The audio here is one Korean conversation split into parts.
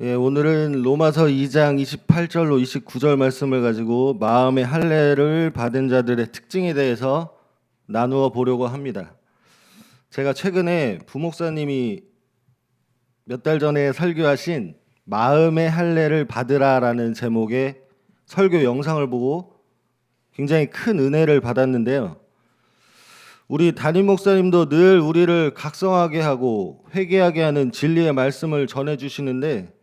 오늘은 로마서 2장 28절로 29절 말씀을 가지고 마음의 할례를 받은 자들의 특징에 대해서 나누어 보려고 합니다. 제가 최근에 부목사님이 몇 달 전에 설교하신 마음의 할례를 받으라라는 제목의 설교 영상을 보고 굉장히 큰 은혜를 받았는데요. 우리 담임 목사님도 늘 우리를 각성하게 하고 회개하게 하는 진리의 말씀을 전해주시는데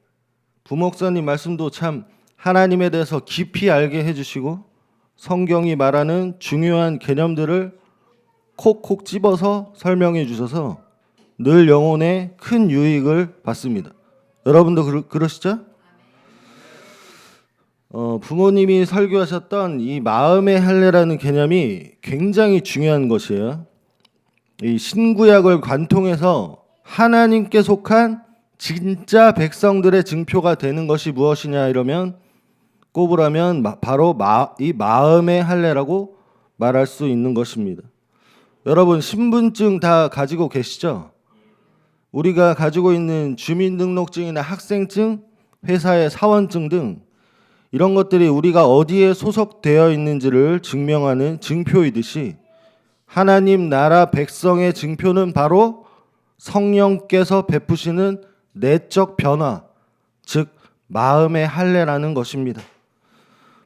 부목사님 말씀도 참 하나님에 대해서 깊이 알게 해주시고 성경이 말하는 중요한 개념들을 콕콕 집어서 설명해 주셔서 늘 영혼에 큰 유익을 받습니다. 여러분도 그러시죠? 부모님이 설교하셨던 이 마음의 할례라는 개념이 굉장히 중요한 것이에요. 이 신구약을 관통해서 하나님께 속한 진짜 백성들의 증표가 되는 것이 무엇이냐 이러면 꼽으라면 바로 이 마음의 할례라고 말할 수 있는 것입니다. 여러분 신분증 다 가지고 계시죠? 우리가 가지고 있는 주민등록증이나 학생증, 회사의 사원증 등 이런 것들이 우리가 어디에 소속되어 있는지를 증명하는 증표이듯이 하나님 나라 백성의 증표는 바로 성령께서 베푸시는 내적 변화, 즉 마음의 할례라는 것입니다.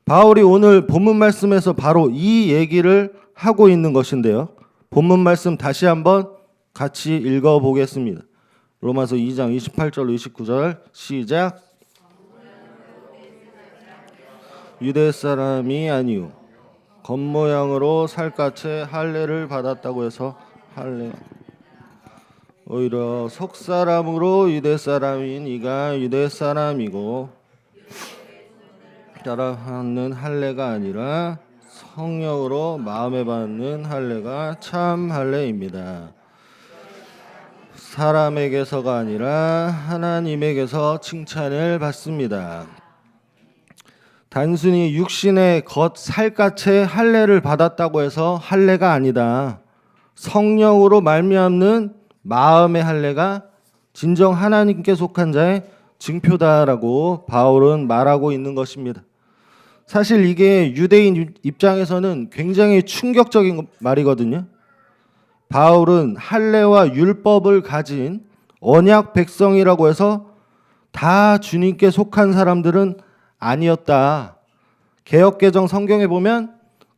바울이 오늘 본문 말씀에서 바로 이 얘기를 하고 있는 것인데요. 본문 말씀 다시 한번 같이 읽어보겠습니다. 로마서 2장 28절 29절 시작. 유대 사람이 아니요 겉모양으로 살갗에 할례를 받았다고 해서 할례 오히려 속사람으로 유대 사람인 이가 유대 사람이고 따라 받는 할례가 아니라 성령으로 마음에 받는 할례가 참 할례입니다. 사람에게서가 아니라 하나님에게서 칭찬을 받습니다. 단순히 육신의 겉 살갗의 할례를 받았다고 해서 할례가 아니다. 성령으로 말미암는 마음의 할례가 진정 하나님께 속한 자의 증표다라고 바울은 말하고 있는 것입니다. 사실 이게 유대인 입장에서는 굉장히 충격적인 말이거든요. 바울은 할례와 율법을 가진 언약 백성이라고 해서 다 주님께 속한 사람들은 아니었다. 개역개정 성경에 보면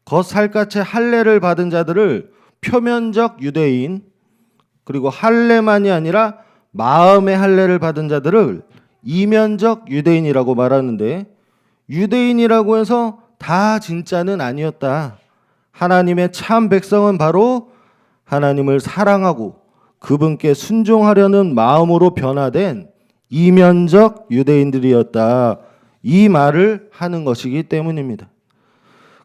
겉살갗의 할례를 받은 자들을 표면적 유대인, 그리고 할례만이 아니라 마음의 할례를 받은 자들을 이면적 유대인이라고 말하는데, 유대인이라고 해서 다 진짜는 아니었다. 하나님의 참 백성은 바로 하나님을 사랑하고 그분께 순종하려는 마음으로 변화된 이면적 유대인들이었다. 이 말을 하는 것이기 때문입니다.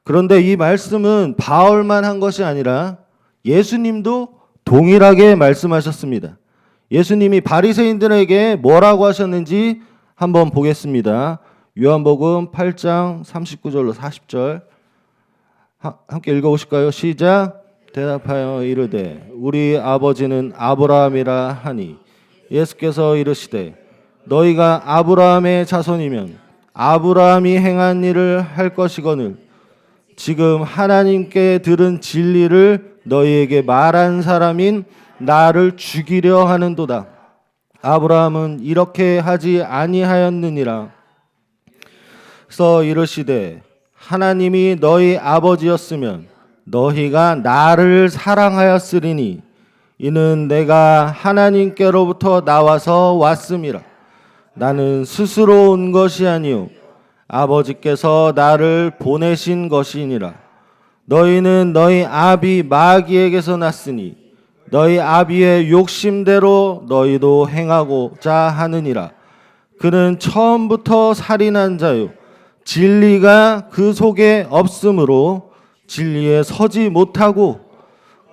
그런데 이 말씀은 바울만 한 것이 아니라 예수님도 동일하게 말씀하셨습니다. 예수님이 바리새인들에게 뭐라고 하셨는지 한번 보겠습니다. 요한복음 8장 39절로 40절 함께 읽어보실까요? 시작. 대답하여 이르되 우리 아버지는 아브라함이라 하니 예수께서 이르시되 너희가 아브라함의 자손이면 아브라함이 행한 일을 할 것이거늘 지금 하나님께 들은 진리를 너희에게 말한 사람인 나를 죽이려 하는도다. 아브라함은 이렇게 하지 아니하였느니라. 그래서 이르시되 하나님이 너희 아버지였으면 너희가 나를 사랑하였으리니 이는 내가 하나님께로부터 나와서 왔음이라. 나는 스스로 온 것이 아니요 아버지께서 나를 보내신 것이니라. 너희는 너희 아비 마귀에게서 났으니 너희 아비의 욕심대로 너희도 행하고자 하느니라. 그는 처음부터 살인한 자요 진리가 그 속에 없으므로 진리에 서지 못하고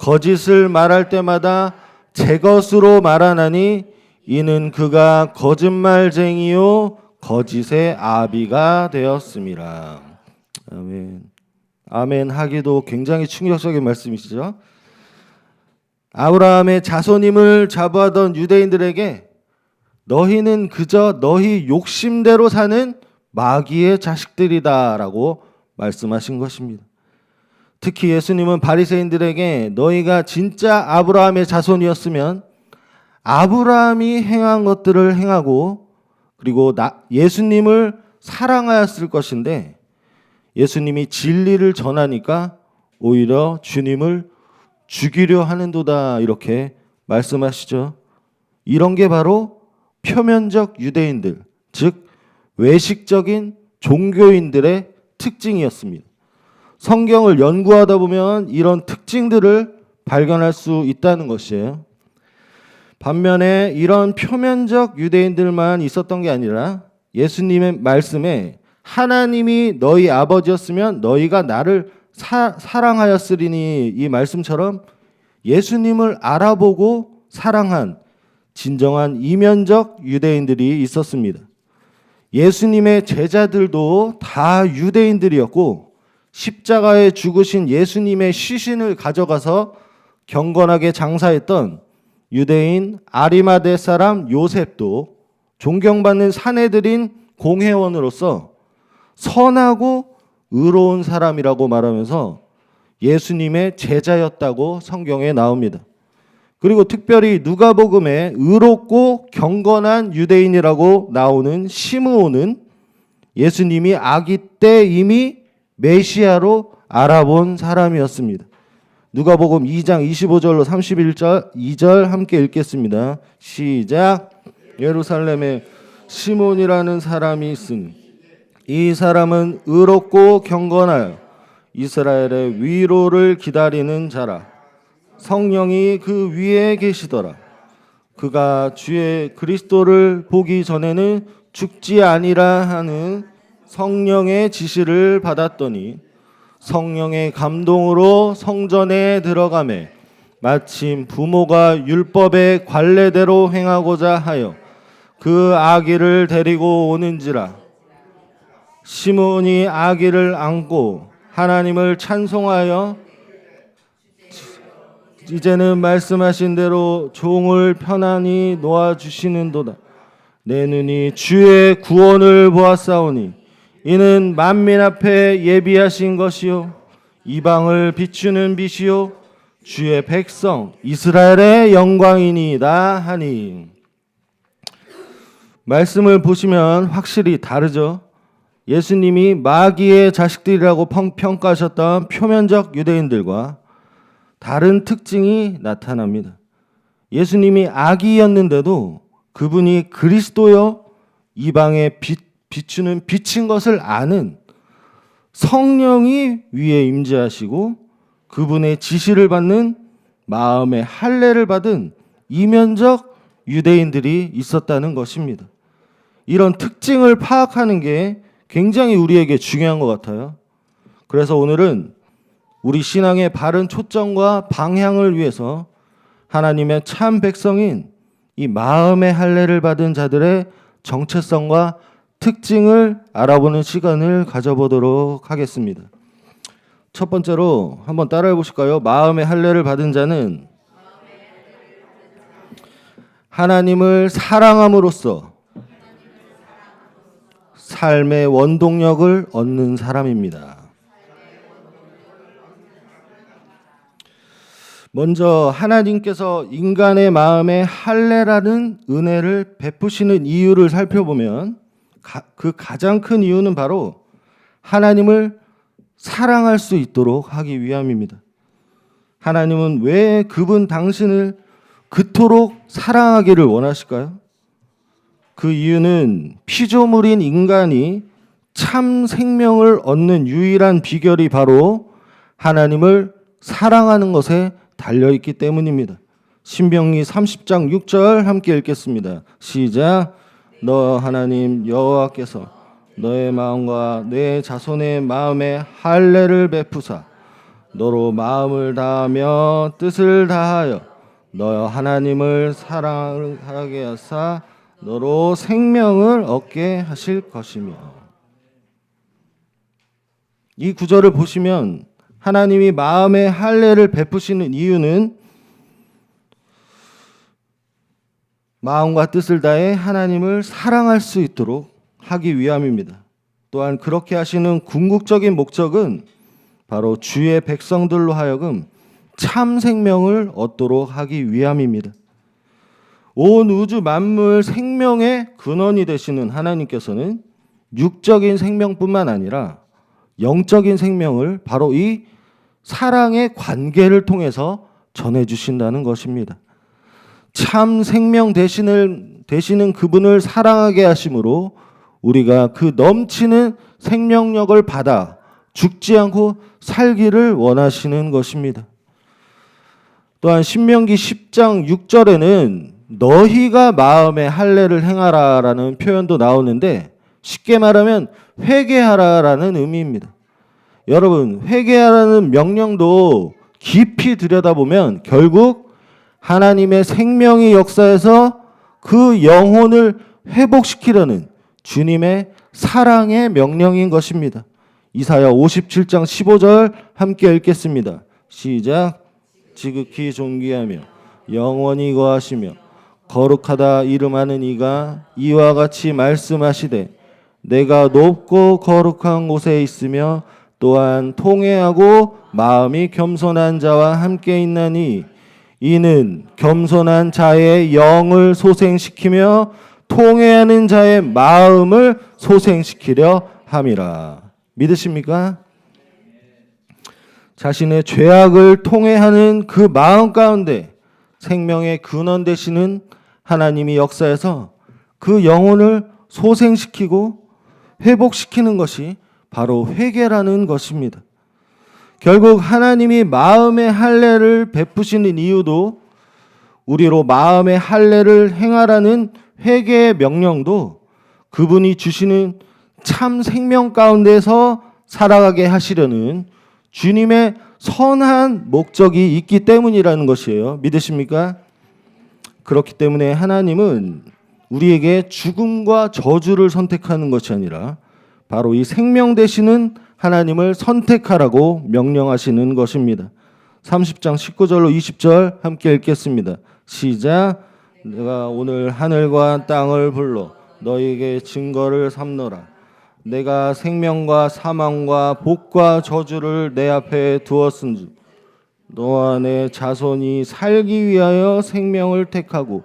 거짓을 말할 때마다 제 것으로 말하나니 이는 그가 거짓말쟁이요 거짓의 아비가 되었음이라. 아멘. 아멘 하기도 굉장히 충격적인 말씀이시죠. 아브라함의 자손임을 자부하던 유대인들에게 너희는 그저 너희 욕심대로 사는 마귀의 자식들이다라고 말씀하신 것입니다. 특히 예수님은 바리새인들에게 너희가 진짜 아브라함의 자손이었으면 아브라함이 행한 것들을 행하고 그리고 예수님을 사랑하였을 것인데 예수님이 진리를 전하니까 오히려 주님을 죽이려 하는도다 이렇게 말씀하시죠. 이런 게 바로 표면적 유대인들, 즉 외식적인 종교인들의 특징이었습니다. 성경을 연구하다 보면 이런 특징들을 발견할 수 있다는 것이에요. 반면에 이런 표면적 유대인들만 있었던 게 아니라 예수님의 말씀에 하나님이 너희 아버지였으면 너희가 나를 사랑하였으리니 이 말씀처럼 예수님을 알아보고 사랑한 진정한 이면적 유대인들이 있었습니다. 예수님의 제자들도 다 유대인들이었고 십자가에 죽으신 예수님의 시신을 가져가서 경건하게 장사했던 유대인 아리마대 사람 요셉도 존경받는 사내들인 공회원으로서 선하고 의로운 사람이라고 말하면서 예수님의 제자였다고 성경에 나옵니다. 그리고 특별히 누가복음에 의롭고 경건한 유대인이라고 나오는 시므온은 예수님이 아기 때 이미 메시아로 알아본 사람이었습니다. 누가복음 2장 25절로 31절 2절 함께 읽겠습니다. 시작. 예루살렘에 시몬이라는 사람이 있으니 이 사람은 의롭고 경건하여 이스라엘의 위로를 기다리는 자라. 성령이 그 위에 계시더라. 그가 주의 그리스도를 보기 전에는 죽지 아니라 하는 성령의 지시를 받았더니 성령의 감동으로 성전에 들어가매 마침 부모가 율법의 관례대로 행하고자 하여 그 아기를 데리고 오는지라. 시몬이 아기를 안고 하나님을 찬송하여 이제는 말씀하신 대로 종을 편안히 놓아주시는도다. 내 눈이 주의 구원을 보았사오니 이는 만민 앞에 예비하신 것이요 이방을 비추는 빛이요 주의 백성 이스라엘의 영광이니이다 하니. 말씀을 보시면 확실히 다르죠. 예수님이 마귀의 자식들이라고 평가하셨던 표면적 유대인들과 다른 특징이 나타납니다. 예수님이 아기였는데도 그분이 그리스도여 이방에 비추는 빛인 것을 아는 성령이 위에 임재하시고 그분의 지시를 받는 마음의 할례를 받은 이면적 유대인들이 있었다는 것입니다. 이런 특징을 파악하는 게 굉장히 우리에게 중요한 것 같아요. 그래서 오늘은 우리 신앙의 바른 초점과 방향을 위해서 하나님의 참 백성인 이 마음의 할례를 받은 자들의 정체성과 특징을 알아보는 시간을 가져보도록 하겠습니다. 첫 번째로 한번 따라해 보실까요? 마음의 할례를 받은 자는 하나님을 사랑함으로써 삶의 원동력을 얻는 사람입니다. 먼저 하나님께서 인간의 마음에 할례라는 은혜를 베푸시는 이유를 살펴보면 그 가장 큰 이유는 바로 하나님을 사랑할 수 있도록 하기 위함입니다. 하나님은 왜 그분 당신을 그토록 사랑하기를 원하실까요? 그 이유는 피조물인 인간이 참 생명을 얻는 유일한 비결이 바로 하나님을 사랑하는 것에 달려있기 때문입니다. 신명기 30장 6절 함께 읽겠습니다. 시작. 너 하나님 여호와께서 너의 마음과 내 자손의 마음에 할례를 베푸사 너로 마음을 다하며 뜻을 다하여 너 하나님을 사랑하게 하사 너로 생명을 얻게 하실 것이며. 이 구절을 보시면 하나님이 마음의 할례를 베푸시는 이유는 마음과 뜻을 다해 하나님을 사랑할 수 있도록 하기 위함입니다. 또한 그렇게 하시는 궁극적인 목적은 바로 주의 백성들로 하여금 참 생명을 얻도록 하기 위함입니다. 온 우주 만물 생명의 근원이 되시는 하나님께서는 육적인 생명뿐만 아니라 영적인 생명을 바로 이 사랑의 관계를 통해서 전해주신다는 것입니다. 참 생명 되시는 그분을 사랑하게 하심으로 우리가 그 넘치는 생명력을 받아 죽지 않고 살기를 원하시는 것입니다. 또한 신명기 10장 6절에는 너희가 마음의 할례를 행하라라는 표현도 나오는데 쉽게 말하면 회개하라라는 의미입니다. 여러분, 회개하라는 명령도 깊이 들여다보면 결국 하나님의 생명의 역사에서 그 영혼을 회복시키려는 주님의 사랑의 명령인 것입니다. 이사야 57장 15절 함께 읽겠습니다. 시작. 지극히 존귀하며 영원히 거하시며 거룩하다 이름하는 이가 이와 같이 말씀하시되 내가 높고 거룩한 곳에 있으며 또한 통회하고 마음이 겸손한 자와 함께 있나니 이는 겸손한 자의 영을 소생시키며 통회하는 자의 마음을 소생시키려 함이라. 믿으십니까? 자신의 죄악을 통회하는 그 마음 가운데 생명의 근원 되시는 하나님이 역사에서 그 영혼을 소생시키고 회복시키는 것이 바로 회개라는 것입니다. 결국 하나님이 마음의 할례를 베푸시는 이유도 우리로 마음의 할례를 행하라는 회개의 명령도 그분이 주시는 참 생명 가운데서 살아가게 하시려는 주님의 선한 목적이 있기 때문이라는 것이에요. 믿으십니까? 그렇기 때문에 하나님은 우리에게 죽음과 저주를 선택하는 것이 아니라 바로 이 생명 되시는 하나님을 선택하라고 명령하시는 것입니다. 30장 19절로 20절 함께 읽겠습니다. 시작. 내가 오늘 하늘과 땅을 불러 너희에게 증거를 삼노라. 내가 생명과 사망과 복과 저주를 내 앞에 두었은즉 너와 내 자손이 살기 위하여 생명을 택하고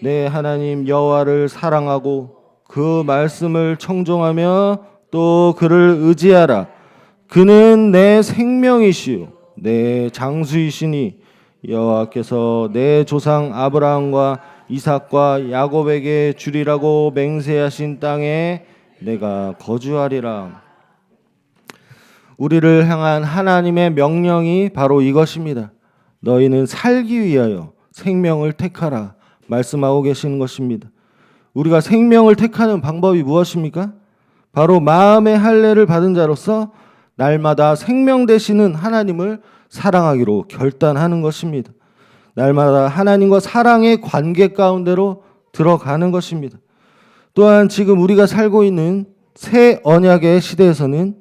내 하나님 여호와를 사랑하고 그 말씀을 청종하며 또 그를 의지하라. 그는 내 생명이시요 내 장수이시니 여호와께서 내 조상 아브라함과 이삭과 야곱에게 주리라고 맹세하신 땅에 내가 거주하리라. 우리를 향한 하나님의 명령이 바로 이것입니다. 너희는 살기 위하여 생명을 택하라 말씀하고 계시는 것입니다. 우리가 생명을 택하는 방법이 무엇입니까? 바로 마음의 할례를 받은 자로서 날마다 생명 되시는 하나님을 사랑하기로 결단하는 것입니다. 날마다 하나님과 사랑의 관계 가운데로 들어가는 것입니다. 또한 지금 우리가 살고 있는 새 언약의 시대에서는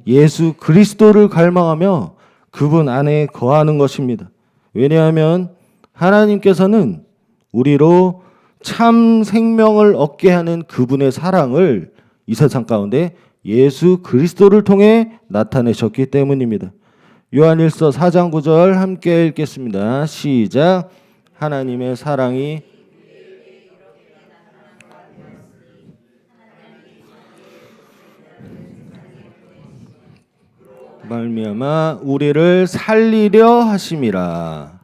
예수 그리스도를 갈망하며 그분 안에 거하는 것입니다. 왜냐하면 하나님께서는 우리로 참 생명을 얻게 하는 그분의 사랑을 이 세상 가운데 예수 그리스도를 통해 나타내셨기 때문입니다. 요한일서 4장 9절 함께 읽겠습니다. 시작. 하나님의 사랑이 말미암아 우리를 살리려 하심이라.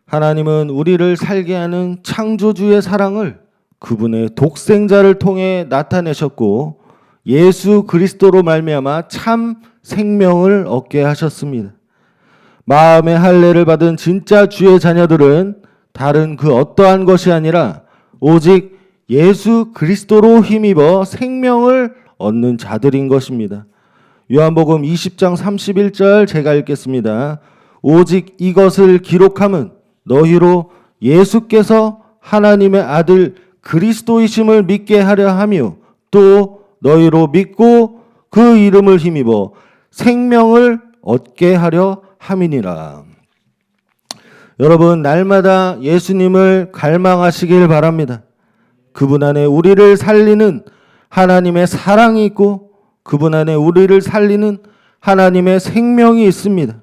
하나님은 우리를 살게 하는 창조주의 사랑을 그분의 독생자를 통해 나타내셨고 예수 그리스도로 말미암아 참 생명을 얻게 하셨습니다. 마음의 할례를 받은 진짜 주의 자녀들은 다른 그 어떠한 것이 아니라 오직 예수 그리스도로 힘입어 생명을 얻는 자들인 것입니다. 요한복음 20장 31절 제가 읽겠습니다. 오직 이것을 기록함은 너희로 예수께서 하나님의 아들 그리스도이심을 믿게 하려 하며 또 너희로 믿고 그 이름을 힘입어 생명을 얻게 하려 함이니라. 여러분, 날마다 예수님을 갈망하시길 바랍니다. 그분 안에 우리를 살리는 하나님의 사랑이 있고 그분 안에 우리를 살리는 하나님의 생명이 있습니다.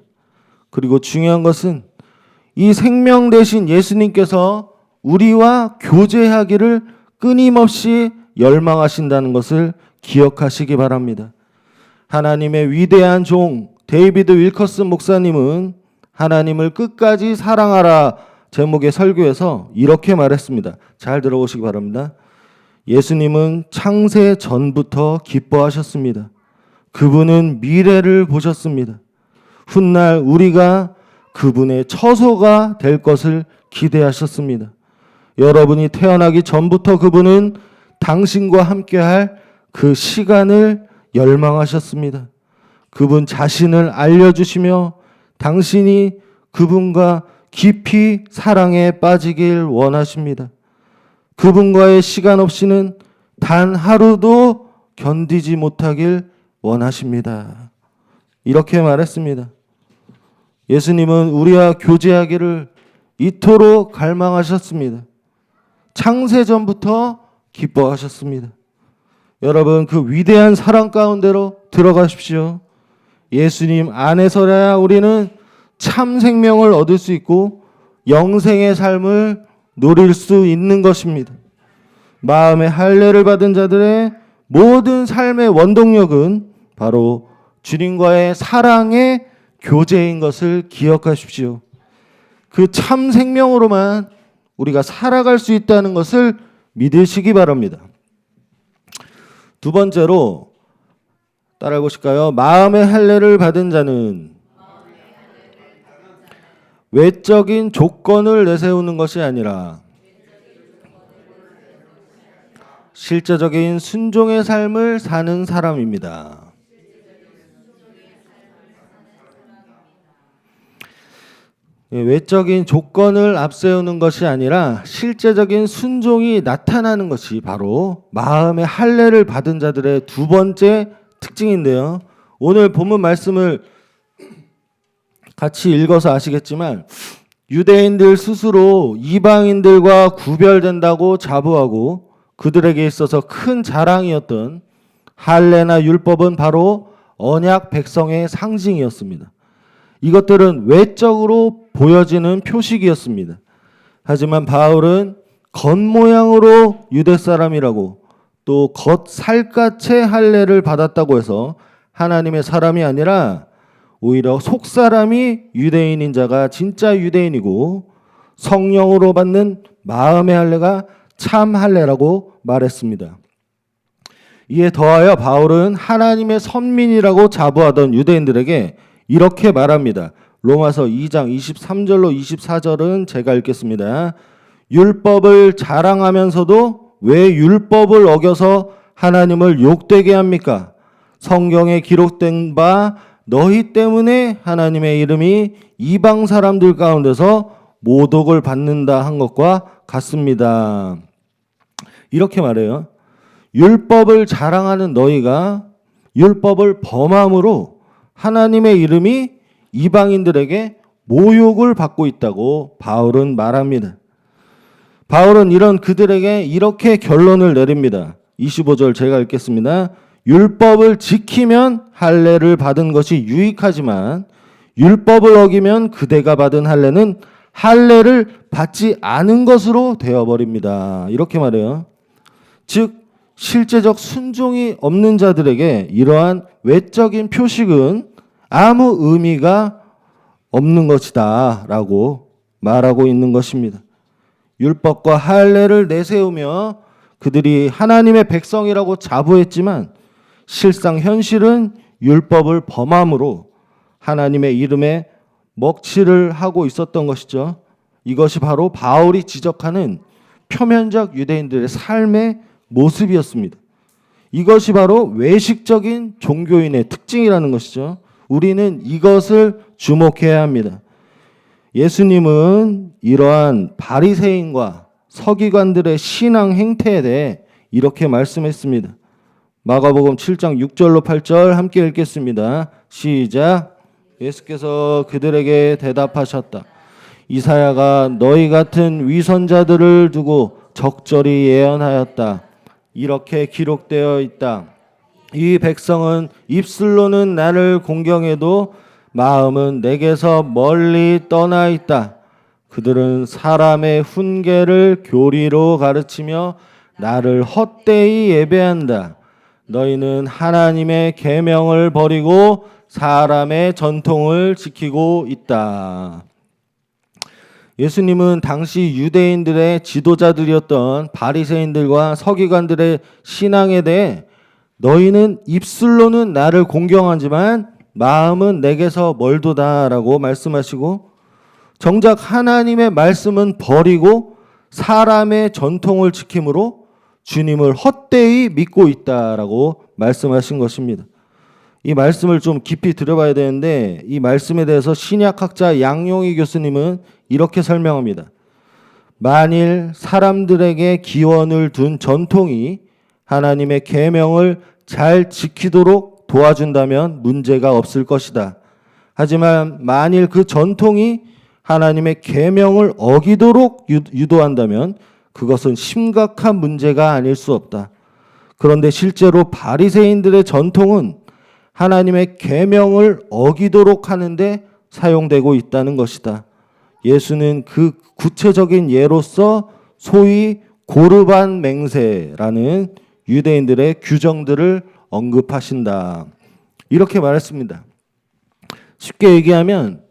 그리고 중요한 것은 이 생명 되신 예수님께서 우리와 교제하기를 끊임없이 열망하신다는 것을 기억하시기 바랍니다. 하나님의 위대한 종 데이비드 윌커스 목사님은 하나님을 끝까지 사랑하라 제목의 설교에서 이렇게 말했습니다. 잘 들어보시기 바랍니다. 예수님은 창세 전부터 기뻐하셨습니다. 그분은 미래를 보셨습니다. 훗날 우리가 그분의 처소가 될 것을 기대하셨습니다. 여러분이 태어나기 전부터 그분은 당신과 함께할 그 시간을 열망하셨습니다. 그분 자신을 알려주시며 당신이 그분과 깊이 사랑에 빠지길 원하십니다. 그분과의 시간 없이는 단 하루도 견디지 못하길 원하십니다. 이렇게 말했습니다. 예수님은 우리와 교제하기를 이토록 갈망하셨습니다. 창세전부터 기뻐하셨습니다. 여러분, 그 위대한 사랑 가운데로 들어가십시오. 예수님 안에서야 우리는 참 생명을 얻을 수 있고 영생의 삶을 누릴 수 있는 것입니다. 마음의 할례를 받은 자들의 모든 삶의 원동력은 바로 주님과의 사랑의 교제인 것을 기억하십시오. 그 참 생명으로만 우리가 살아갈 수 있다는 것을 믿으시기 바랍니다. 두 번째로 따라해 보실까요? 마음의 할례를 받은 자는 외적인 조건을 내세우는 것이 아니라 실제적인 순종의 삶을 사는 사람입니다. 외적인 조건을 앞세우는 것이 아니라 실제적인 순종이 나타나는 것이 바로 마음의 할례를 받은 자들의 두 번째 특징인데요. 오늘 본문 말씀을 같이 읽어서 아시겠지만 유대인들 스스로 이방인들과 구별된다고 자부하고 그들에게 있어서 큰 자랑이었던 할례나 율법은 바로 언약 백성의 상징이었습니다. 이것들은 외적으로 보여지는 표식이었습니다. 하지만 바울은 겉모양으로 유대 사람이라고 또 겉살갗의 할례를 받았다고 해서 하나님의 사람이 아니라 오히려 속사람이 유대인인 자가 진짜 유대인이고 성령으로 받는 마음의 할례가 참 할례라고 말했습니다. 이에 더하여 바울은 하나님의 선민이라고 자부하던 유대인들에게 이렇게 말합니다. 로마서 2장 23절로 24절은 제가 읽겠습니다. 율법을 자랑하면서도 왜 율법을 어겨서 하나님을 욕되게 합니까? 성경에 기록된 바 너희 때문에 하나님의 이름이 이방 사람들 가운데서 모독을 받는다 한 것과 같습니다. 이렇게 말해요. 율법을 자랑하는 너희가 율법을 범함으로 하나님의 이름이 이방인들에게 모욕을 받고 있다고 바울은 말합니다. 바울은 이런 그들에게 이렇게 결론을 내립니다. 25절 제가 읽겠습니다. 율법을 지키면 할례를 받은 것이 유익하지만 율법을 어기면 그대가 받은 할례는 할례를 받지 않은 것으로 되어버립니다. 이렇게 말해요. 즉 실제적 순종이 없는 자들에게 이러한 외적인 표식은 아무 의미가 없는 것이다 라고 말하고 있는 것입니다. 율법과 할례를 내세우며 그들이 하나님의 백성이라고 자부했지만 실상 현실은 율법을 범함으로 하나님의 이름에 먹칠을 하고 있었던 것이죠. 이것이 바로 바울이 지적하는 표면적 유대인들의 삶의 모습이었습니다. 이것이 바로 외식적인 종교인의 특징이라는 것이죠. 우리는 이것을 주목해야 합니다. 예수님은 이러한 바리새인과 서기관들의 신앙 행태에 대해 이렇게 말씀했습니다. 마가복음 7장 6절로 8절 함께 읽겠습니다. 시작. 예수께서 그들에게 대답하셨다. 이사야가 너희 같은 위선자들을 두고 적절히 예언하였다. 이렇게 기록되어 있다. 이 백성은 입술로는 나를 공경해도 마음은 내게서 멀리 떠나 있다. 그들은 사람의 훈계를 교리로 가르치며 나를 헛되이 예배한다. 너희는 하나님의 계명을 버리고 사람의 전통을 지키고 있다. 예수님은 당시 유대인들의 지도자들이었던 바리새인들과 서기관들의 신앙에 대해 너희는 입술로는 나를 공경하지만 마음은 내게서 멀도다라고 말씀하시고, 정작 하나님의 말씀은 버리고 사람의 전통을 지킴으로 주님을 헛되이 믿고 있다라고 말씀하신 것입니다. 이 말씀을 좀 깊이 들어봐야 되는데, 이 말씀에 대해서 신약학자 양용희 교수님은 이렇게 설명합니다. 만일 사람들에게 기원을 둔 전통이 하나님의 계명을 잘 지키도록 도와준다면 문제가 없을 것이다. 하지만 만일 그 전통이 하나님의 계명을 어기도록 유도한다면 그것은 심각한 문제가 아닐 수 없다. 그런데 실제로 바리새인들의 전통은 하나님의 계명을 어기도록 하는데 사용되고 있다는 것이다. 예수는 그 구체적인 예로서 소위 고르반 맹세라는 유대인들의 규정들을 언급하신다. 이렇게 말했습니다. 쉽게 얘기하면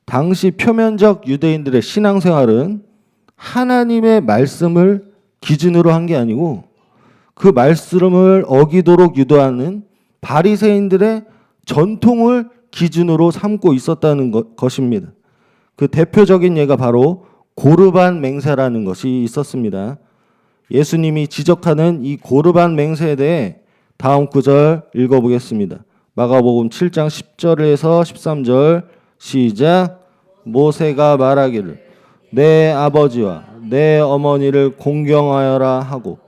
당시 표면적 유대인들의 신앙생활은 하나님의 말씀을 기준으로 한 게 아니고 그 말씀을 어기도록 유도하는 바리새인들의 전통을 기준으로 삼고 있었다는 것입니다. 그 대표적인 예가 바로 고르반 맹세라는 것이 있었습니다. 예수님이 지적하는 이 고르반 맹세에 대해 다음 구절 읽어보겠습니다. 마가복음 7장 10절에서 13절 시작. 모세가 말하기를 내 아버지와 내 어머니를 공경하여라 하고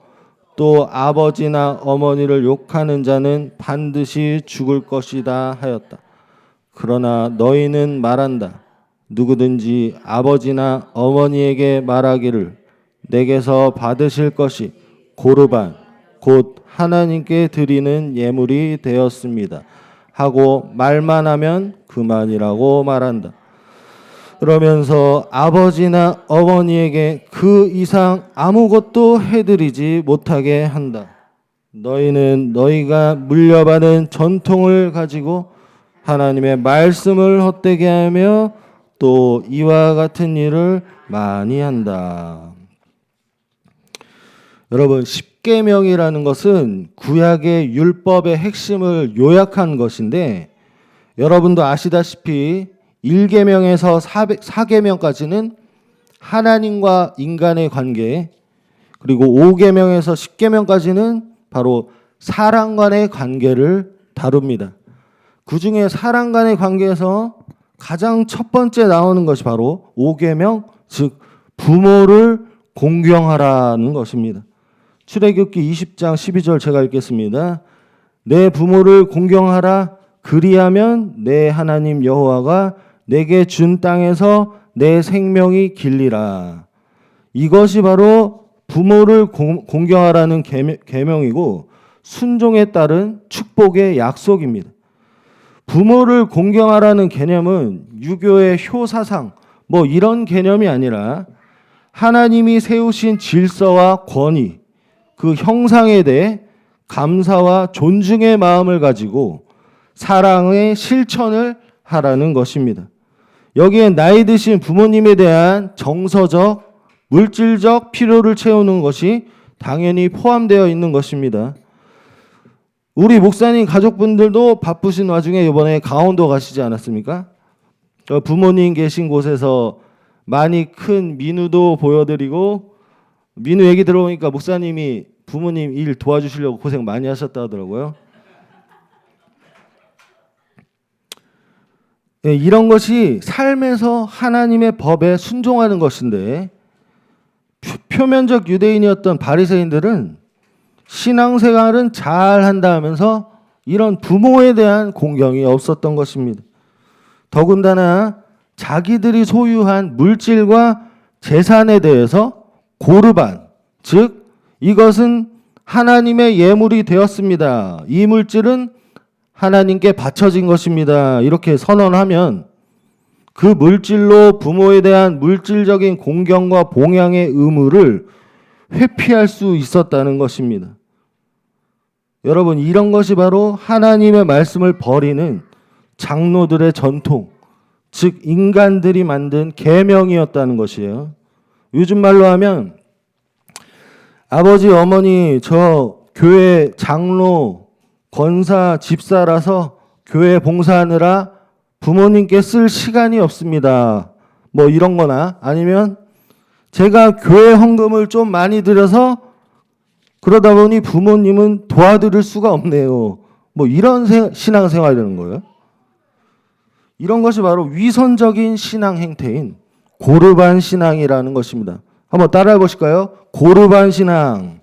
또 아버지나 어머니를 욕하는 자는 반드시 죽을 것이다 하였다. 그러나 너희는 말한다. 누구든지 아버지나 어머니에게 말하기를 내게서 받으실 것이 고르반 곧 하나님께 드리는 예물이 되었습니다 하고 말만 하면 그만이라고 말한다. 그러면서 아버지나 어머니에게 그 이상 아무것도 해드리지 못하게 한다. 너희는 너희가 물려받은 전통을 가지고 하나님의 말씀을 헛되게 하며 또 이와 같은 일을 많이 한다. 여러분, 십계명이라는 것은 구약의 율법의 핵심을 요약한 것인데, 여러분도 아시다시피 1계명에서 4계명까지는 하나님과 인간의 관계, 그리고 5계명에서 10계명까지는 바로 사람 간의 관계를 다룹니다. 그 중에 사람 간의 관계에서 가장 첫 번째 나오는 것이 바로 5계명, 즉 부모를 공경하라는 것입니다. 출애굽기 20장 12절 제가 읽겠습니다. 내 부모를 공경하라. 그리하면 내 하나님 여호와가 내게 준 땅에서 내 생명이 길리라. 이것이 바로 부모를 공경하라는 계명이고 순종에 따른 축복의 약속입니다. 부모를 공경하라는 개념은 유교의 효사상 뭐 이런 개념이 아니라 하나님이 세우신 질서와 권위, 그 형상에 대해 감사와 존중의 마음을 가지고 사랑의 실천을 하라는 것입니다. 여기에 나이 드신 부모님에 대한 정서적, 물질적 필요를 채우는 것이 당연히 포함되어 있는 것입니다. 우리 목사님 가족분들도 바쁘신 와중에 이번에 강원도 가시지 않았습니까? 부모님 계신 곳에서 많이 큰 민우도 보여드리고, 민우 얘기 들어보니까 목사님이 부모님 일 도와주시려고 고생 많이 하셨다 하더라고요. 네, 이런 것이 삶에서 하나님의 법에 순종하는 것인데, 표면적 유대인이었던 바리새인들은 신앙생활은 잘 한다 하면서 이런 부모에 대한 공경이 없었던 것입니다. 더군다나 자기들이 소유한 물질과 재산에 대해서 고르반, 즉 이것은 하나님의 예물이 되었습니다. 이 물질은 하나님께 바쳐진 것입니다. 이렇게 선언하면 그 물질로 부모에 대한 물질적인 공경과 봉양의 의무를 회피할 수 있었다는 것입니다. 여러분, 이런 것이 바로 하나님의 말씀을 버리는 장로들의 전통, 즉 인간들이 만든 계명이었다는 것이에요. 요즘 말로 하면 아버지, 어머니 저 교회 장로, 권사, 집사라서 교회 봉사하느라 부모님께 쓸 시간이 없습니다. 뭐 이런 거나 아니면 제가 교회 헌금을 좀 많이 드려서 그러다 보니 부모님은 도와드릴 수가 없네요. 뭐 이런 신앙생활이 되는 거예요. 이런 것이 바로 위선적인 신앙 행태인 고르반 신앙이라는 것입니다. 한번 따라해 보실까요? 고르반 신앙.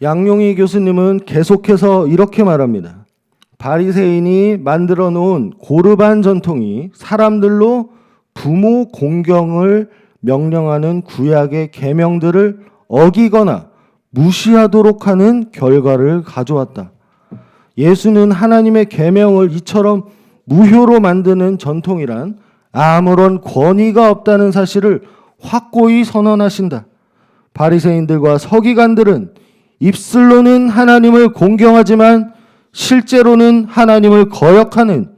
양용희 교수님은 계속해서 이렇게 말합니다. 바리새인이 만들어 놓은 고르반 전통이 사람들로 부모 공경을 명령하는 구약의 계명들을 어기거나 무시하도록 하는 결과를 가져왔다. 예수는 하나님의 계명을 이처럼 무효로 만드는 전통이란 아무런 권위가 없다는 사실을 확고히 선언하신다. 바리새인들과 서기관들은 입술로는 하나님을 공경하지만 실제로는 하나님을 거역하는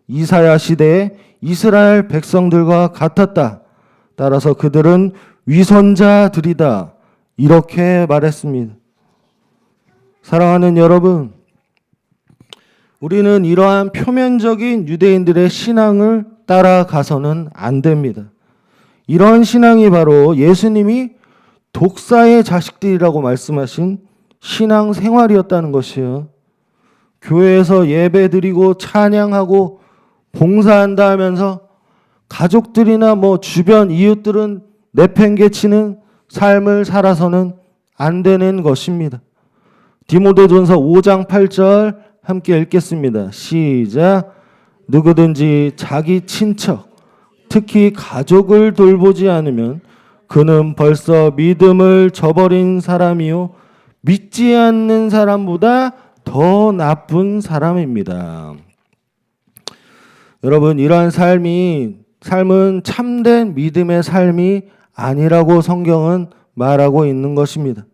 이사야 시대의 이스라엘 백성들과 같았다. 따라서 그들은 위선자들이다. 이렇게 말했습니다. 사랑하는 여러분, 우리는 이러한 표면적인 유대인들의 신앙을 따라가서는 안 됩니다. 이런 신앙이 바로 예수님이 독사의 자식들이라고 말씀하신 신앙 생활이었다는 것이에요. 교회에서 예배드리고 찬양하고 봉사한다 하면서 가족들이나 뭐 주변 이웃들은 내팽개치는 삶을 살아서는 안 되는 것입니다. 디모데전서 5장 8절 함께 읽겠습니다. 시작. 누구든지 자기 친척, 특히 가족을 돌보지 않으면 그는 벌써 믿음을 저버린 사람이요 믿지 않는 사람보다 더 나쁜 사람입니다. 여러분, 이러한 삶은 참된 믿음의 삶이 아니라고 성경은 말하고 있는 것입니다.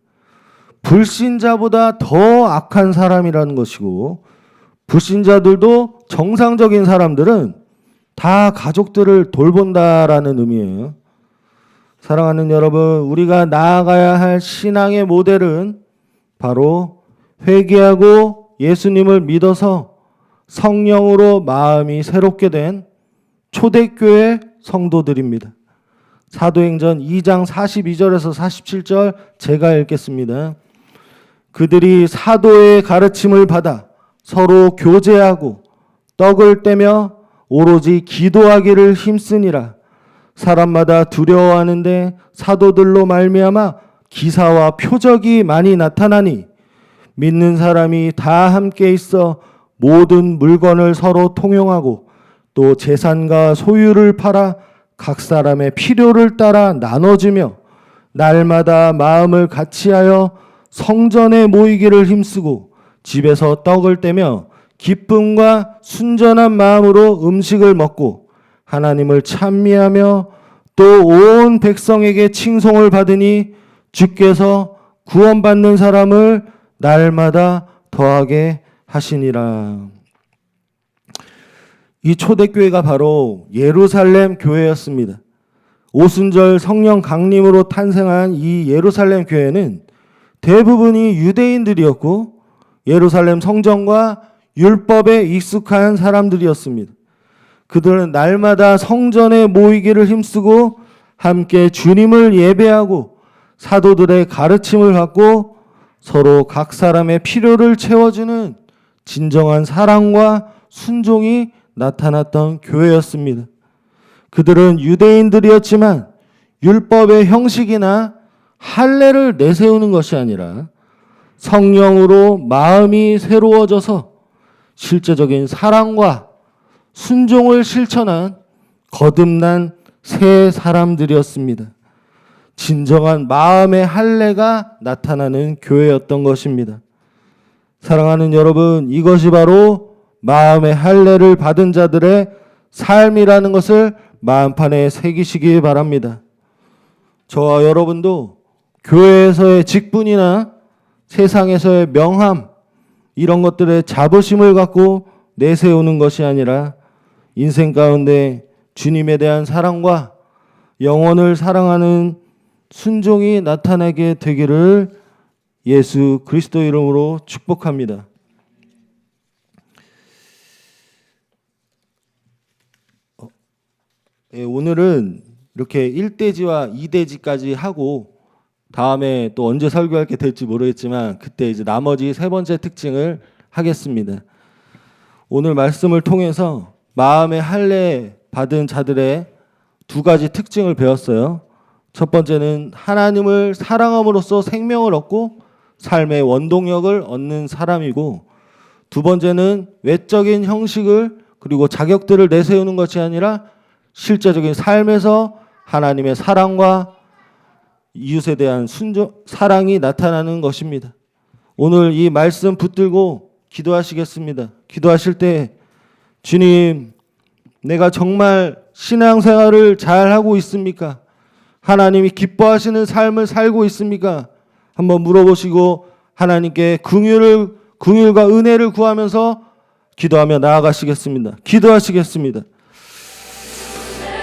불신자보다 더 악한 사람이라는 것이고, 불신자들도 정상적인 사람들은 다 가족들을 돌본다라는 의미예요. 사랑하는 여러분, 우리가 나아가야 할 신앙의 모델은 바로 회개하고 예수님을 믿어서 성령으로 마음이 새롭게 된 초대교회 성도들입니다. 사도행전 2장 42절에서 47절 제가 읽겠습니다. 그들이 사도의 가르침을 받아 서로 교제하고 떡을 떼며 오로지 기도하기를 힘쓰니라. 사람마다 두려워하는데 사도들로 말미암아 기사와 표적이 많이 나타나니 믿는 사람이 다 함께 있어 모든 물건을 서로 통용하고 또 재산과 소유를 팔아 각 사람의 필요를 따라 나눠주며 날마다 마음을 같이하여 성전에 모이기를 힘쓰고 집에서 떡을 떼며 기쁨과 순전한 마음으로 음식을 먹고 하나님을 찬미하며 또 온 백성에게 칭송을 받으니 주께서 구원받는 사람을 날마다 더하게 하시니라. 이 초대교회가 바로 예루살렘 교회였습니다. 오순절 성령 강림으로 탄생한 이 예루살렘 교회는 대부분이 유대인들이었고 예루살렘 성전과 율법에 익숙한 사람들이었습니다. 그들은 날마다 성전에 모이기를 힘쓰고 함께 주님을 예배하고 사도들의 가르침을 받고 서로 각 사람의 필요를 채워주는 진정한 사랑과 순종이 나타났던 교회였습니다. 그들은 유대인들이었지만 율법의 형식이나 할례를 내세우는 것이 아니라 성령으로 마음이 새로워져서 실제적인 사랑과 순종을 실천한 거듭난 새 사람들이었습니다. 진정한 마음의 할례가 나타나는 교회였던 것입니다. 사랑하는 여러분, 이것이 바로 마음의 할례를 받은 자들의 삶이라는 것을 마음판에 새기시기 바랍니다. 저와 여러분도 교회에서의 직분이나 세상에서의 명함, 이런 것들에 자부심을 갖고 내세우는 것이 아니라 인생 가운데 주님에 대한 사랑과 영혼을 사랑하는 순종이 나타나게 되기를 예수 그리스도 이름으로 축복합니다. 오늘은 이렇게 1대지와 2대지까지 하고 다음에 또 언제 설교할 게 될지 모르겠지만 그때 이제 나머지 세 번째 특징을 하겠습니다. 오늘 말씀을 통해서 마음의 할례 받은 자들의 두 가지 특징을 배웠어요. 첫 번째는 하나님을 사랑함으로써 생명을 얻고 삶의 원동력을 얻는 사람이고, 두 번째는 외적인 형식을 그리고 자격들을 내세우는 것이 아니라 실제적인 삶에서 하나님의 사랑과 이웃에 대한 사랑이 나타나는 것입니다. 오늘 이 말씀 붙들고 기도하시겠습니다. 기도하실 때 주님, 내가 정말 신앙생활을 잘하고 있습니까? 하나님이 기뻐하시는 삶을 살고 있습니까? 한번 물어보시고 하나님께 긍휼과 은혜를 구하면서 기도하며 나아가시겠습니다. 기도하시겠습니다.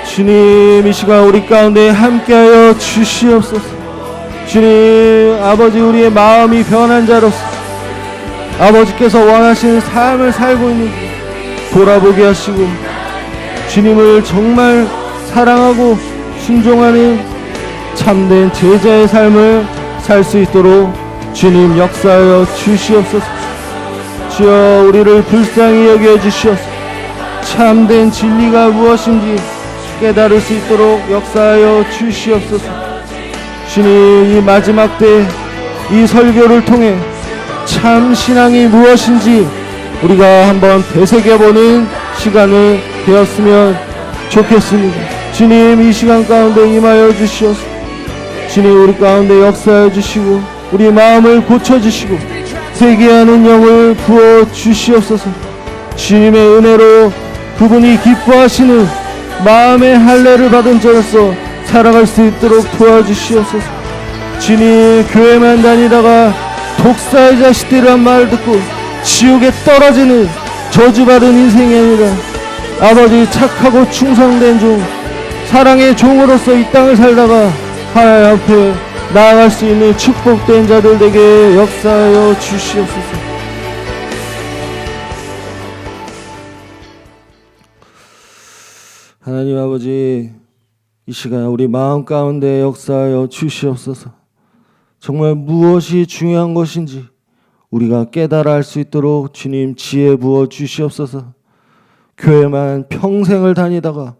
주님, 이 시간 우리 가운데 함께하여 주시옵소서. 주님, 아버지, 우리의 마음이 변한 자로서 아버지께서 원하시는 삶을 살고 있는 돌아보게 하시고 주님을 정말 사랑하고 순종하는 참된 제자의 삶을 살 수 있도록 주님 역사하여 주시옵소서. 주여, 우리를 불쌍히 여겨 주시옵소서. 참된 진리가 무엇인지 깨달을 수 있도록 역사하여 주시옵소서. 주님, 이 마지막 때 이 설교를 통해 참 신앙이 무엇인지 우리가 한번 되새겨보는 시간이 되었으면 좋겠습니다. 주님, 이 시간 가운데 임하여 주시옵소서. 주님, 우리 가운데 역사하여 주시고 우리 마음을 고쳐주시고 회개하는 영을 부어 주시옵소서. 주님의 은혜로 그분이 기뻐하시는 마음의 할례를 받은 자로서 살아갈 수 있도록 도와주시옵소서. 주님, 교회만 다니다가 독사의 자식들이란 말을 듣고 지옥에 떨어지는 저주받은 인생이 아니라 아버지, 착하고 충성된 종, 사랑의 종으로서 이 땅을 살다가 하나님 앞에 나아갈 수 있는 축복된 자들 되게 역사하여 주시옵소서. 하나님 아버지, 이 시간 우리 마음 가운데 역사하여 주시옵소서. 정말 무엇이 중요한 것인지 우리가 깨달아 알 수 있도록 주님 지혜 부어 주시옵소서. 교회만 평생을 다니다가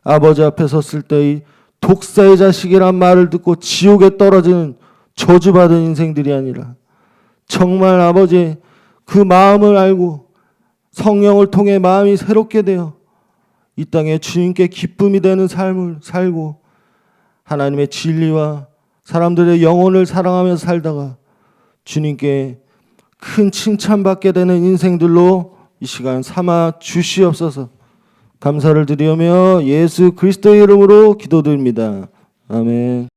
아버지 앞에 섰을 때의 독사의 자식이란 말을 듣고 지옥에 떨어지는 저주받은 인생들이 아니라 정말 아버지, 그 마음을 알고 성령을 통해 마음이 새롭게 되어 이 땅에 주님께 기쁨이 되는 삶을 살고 하나님의 진리와 사람들의 영혼을 사랑하면서 살다가 주님께 큰 칭찬받게 되는 인생들로 이 시간 삼아 주시옵소서. 감사를 드리며 예수 그리스도의 이름으로 기도드립니다. 아멘.